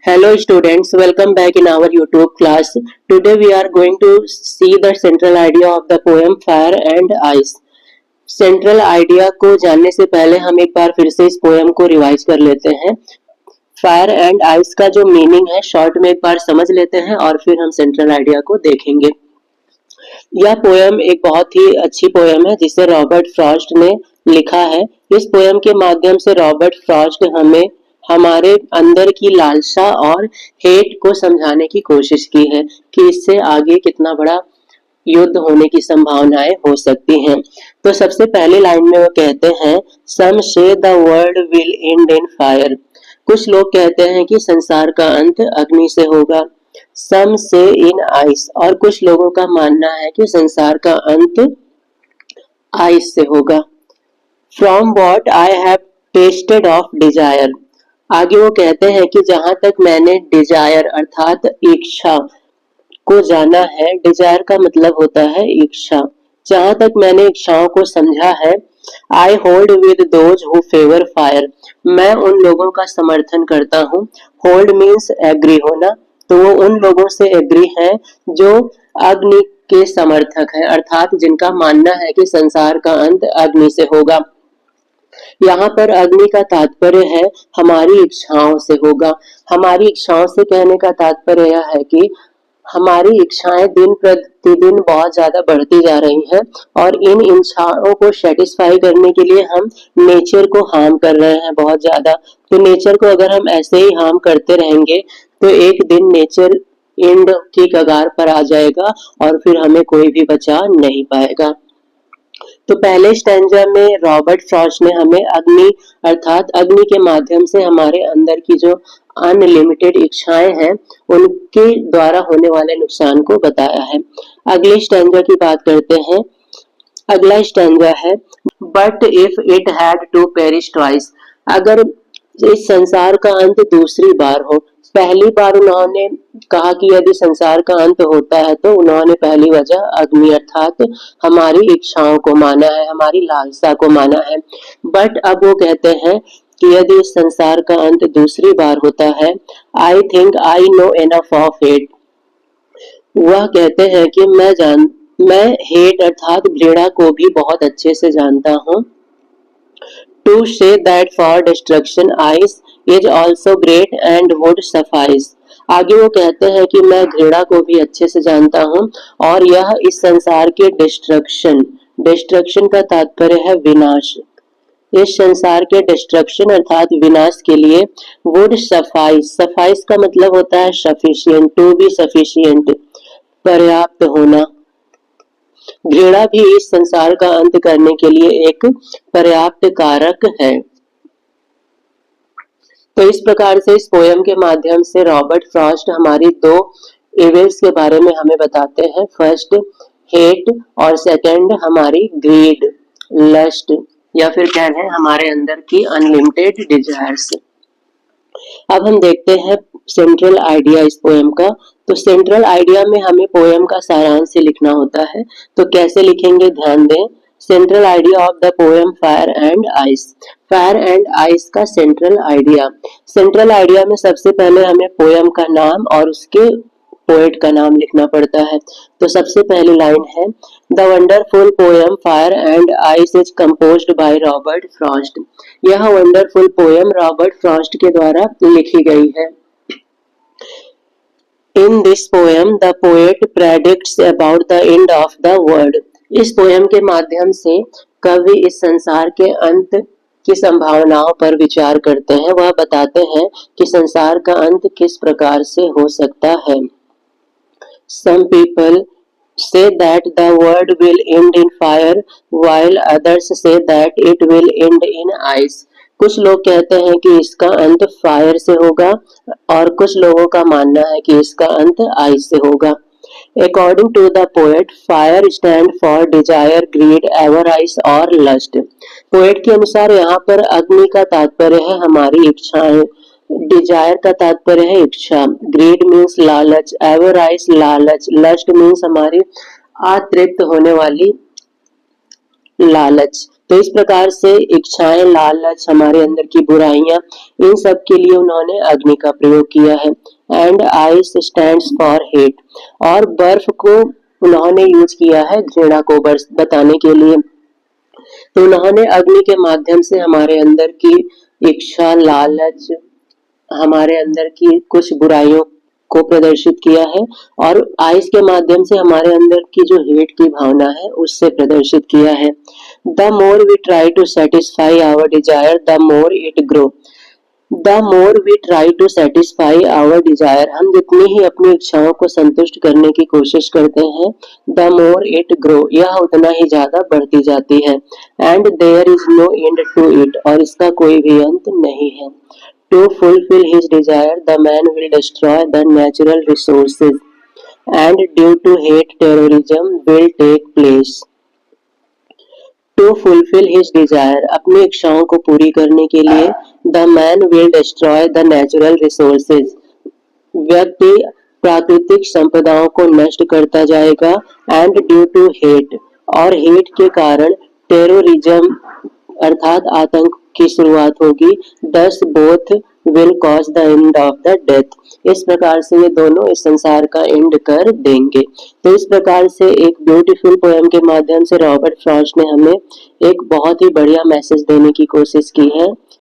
Hello students, welcome back in our YouTube class. Today we are going to see the central idea of the poem Fire and Ice. Central idea को जानने से पहले हम एक बार फिर से इस पोएम को रिवाइज कर लेते हैं। फायर एंड आइस का जो मीनिंग है शॉर्ट में एक बार समझ लेते हैं और फिर हम सेंट्रल आइडिया को देखेंगे। यह पोएम एक बहुत ही अच्छी पोएम है जिसे रॉबर्ट फ्रॉस्ट ने लिखा है। इस पोएम के माध्यम से रॉबर्ट फ्रॉस्ट हमें हमारे अंदर की लालसा और हेट को समझाने की कोशिश की है कि इससे आगे कितना बड़ा युद्ध होने की संभावनाएं हो सकती हैं। तो सबसे पहली लाइन में वो कहते हैं, सम से the world will and in fire. कुछ लोग कहते हैं कि संसार का अंत अग्नि से होगा। सम से इन आइस, और कुछ लोगों का मानना है कि संसार का अंत आइस से होगा। From what I have tested of desire. आगे वो कहते हैं कि जहां तक मैंने डिजायर अर्थात इच्छा को जाना है, डिजायर का मतलब होता है इच्छा, जहां तक मैंने इच्छाओं को समझा है, I hold with those who favour fire. मैं उन लोगों का समर्थन करता हूँ। होल्ड मीन्स एग्री होना, तो वो उन लोगों से एग्री है जो अग्नि के समर्थक है, अर्थात जिनका मानना है कि संसार का अंत अग्नि से होगा। यहाँ पर अग्नि का तात्पर्य है हमारी इच्छाओं से होगा। हमारी इच्छाओं से कहने का तात्पर्य यह है कि हमारी इच्छाएं दिन प्रतिदिन बहुत ज्यादा बढ़ती जा रही हैं और इन इच्छाओं को सेटिस्फाई करने के लिए हम नेचर को हार्म कर रहे हैं बहुत ज्यादा। तो नेचर को अगर हम ऐसे ही हार्म करते रहेंगे तो एक दिन नेचर एंड की कगार पर आ जाएगा और फिर हमें कोई भी बचा नहीं पाएगा। तो पहले स्टैंजा में रॉबर्ट फ्रॉस्ट ने हमें अग्नि अर्थात अग्नि के माध्यम से हमारे अंदर की जो अनलिमिटेड इच्छाएं हैं उनके द्वारा होने वाले नुकसान को बताया है। अगले स्टैंजा की बात करते हैं। अगला स्टैंजा है, but if it had to perish twice. अगर इस संसार का अंत दूसरी बार हो, पहली बार उन्होंने कहा कि यदि संसार का अंत होता है तो उन्होंने पहली वजह अग्नि अर्थात हमारी इच्छाओं को माना है, हमारी लालसा को माना है। बट अब वो कहते हैं कि यदि इस संसार का अंत दूसरी बार होता है, I think I know enough of it. वह कहते हैं कि मैं हेट अर्थात घृणा को भी बहुत अच्छे से जानता हूँ। To say that for destruction ice is also great and would suffice। आगे वो कहते हैं कि मैं घृणा को भी अच्छे से जानता हूँ और यह इस संसार के डिस्ट्रक्शन का तात्पर्य है विनाश। इस संसार के डिस्ट्रक्शन अर्थात विनाश के लिए वुड सफाइस का मतलब होता है सफिशिएंट, टू बी सफिशिएंट, पर्याप्त होना। घृणा भी इस संसार का अंत करने के लिए एक पर्याप्त कारक है। तो इस प्रकार से इस पोयम के माध्यम से रॉबर्ट फ्रॉस्ट हमारी दो इविल्स के बारे में हमें बताते हैं। फर्स्ट हेट और सेकंड हमारी ग्रीड, लस्ट, या फिर कह लें हमारे अंदर की अनलिमिटेड डिजायर्स। अब हम देखते हैं सेंट्रल आइडिया इस पोएम का। तो सेंट्रल आइडिया में हमें पोएम का सारांश लिखना होता है। तो कैसे लिखेंगे, ध्यान दें। Central idea of the poem fire and ice. Fire and ice का सेंट्रल आइडिया। सेंट्रल आइडिया में सबसे पहले हमें पोएम का नाम और उसके पोएट का नाम लिखना पड़ता है। तो सबसे पहली लाइन है, the wonderful poem fire and ice is composed by Robert Frost. यह वंडरफुल पोएम रॉबर्ट फ्रॉस्ट के द्वारा लिखी गई है। In this poem, the poet predicts about the end of the world। इस पोएम के माध्यम से कवि इस संसार के अंत की संभावनाओं पर विचार करते हैं। वह बताते हैं कि संसार का अंत किस प्रकार से हो सकता है। Some people say that the world will end in fire, while others say that it will end in ice। कुछ लोग कहते हैं कि इसका अंत फायर से होगा और कुछ लोगों का मानना है कि इसका अंत आइस से होगा। According to the poet, fire stand for desire, greed, avarice और lust। पोएट के अनुसार यहाँ पर अग्नि का तात्पर्य है हमारी इच्छाएं, डिजायर का तात्पर्य है इच्छा, ग्रीड मीन्स लालच, एवराइस लालच, लस्ट मीन्स हमारी अतृप्त होने वाली लालच। तो इस प्रकार से इच्छाएं, लालच, हमारे अंदर की बुराइयां, इन सब के लिए उन्होंने अग्नि का प्रयोग किया है। And ice stands for hate, और बर्फ को उन्होंने यूज किया है घृणा को बताने के लिए। तो उन्होंने अग्नि के माध्यम से हमारे अंदर की इच्छा, लालच, हमारे अंदर की कुछ बुराइयों को प्रदर्शित किया है, और आइस के माध्यम से हमारे अंदर की जो हेट की भावना है उससे प्रदर्शित किया है। The more we try to satisfy our desire the more it grow. The more we try to satisfy our desire, हम जितनी ही अपनी इच्छाओं को संतुष्ट करने की कोशिश करते हैं, द मोर इट ग्रो, यह उतना ही ज्यादा बढ़ती जाती है। And there is no end to it, और इसका कोई भी अंत नहीं है। To fulfill his desire, the man will destroy the natural resources, and due to hate, terrorism will take place. To fulfill his desire, अपनी इच्छाओं को पूरी करने के लिए, the man will destroy the natural resources, व्यक्ति प्राकृतिक संपदाओं को नष्ट करता जाएगा। एंड ड्यू टू हेट, और हेट के कारण टेररिज्म अर्थात आतंक की शुरुआत होगी। दस both will cause the end of the death, इस प्रकार से ये दोनों इस संसार का एंड कर देंगे। तो इस प्रकार से एक ब्यूटीफुल पोएम के माध्यम से रॉबर्ट फ्रॉस्ट ने हमें एक बहुत ही बढ़िया मैसेज देने की कोशिश की है।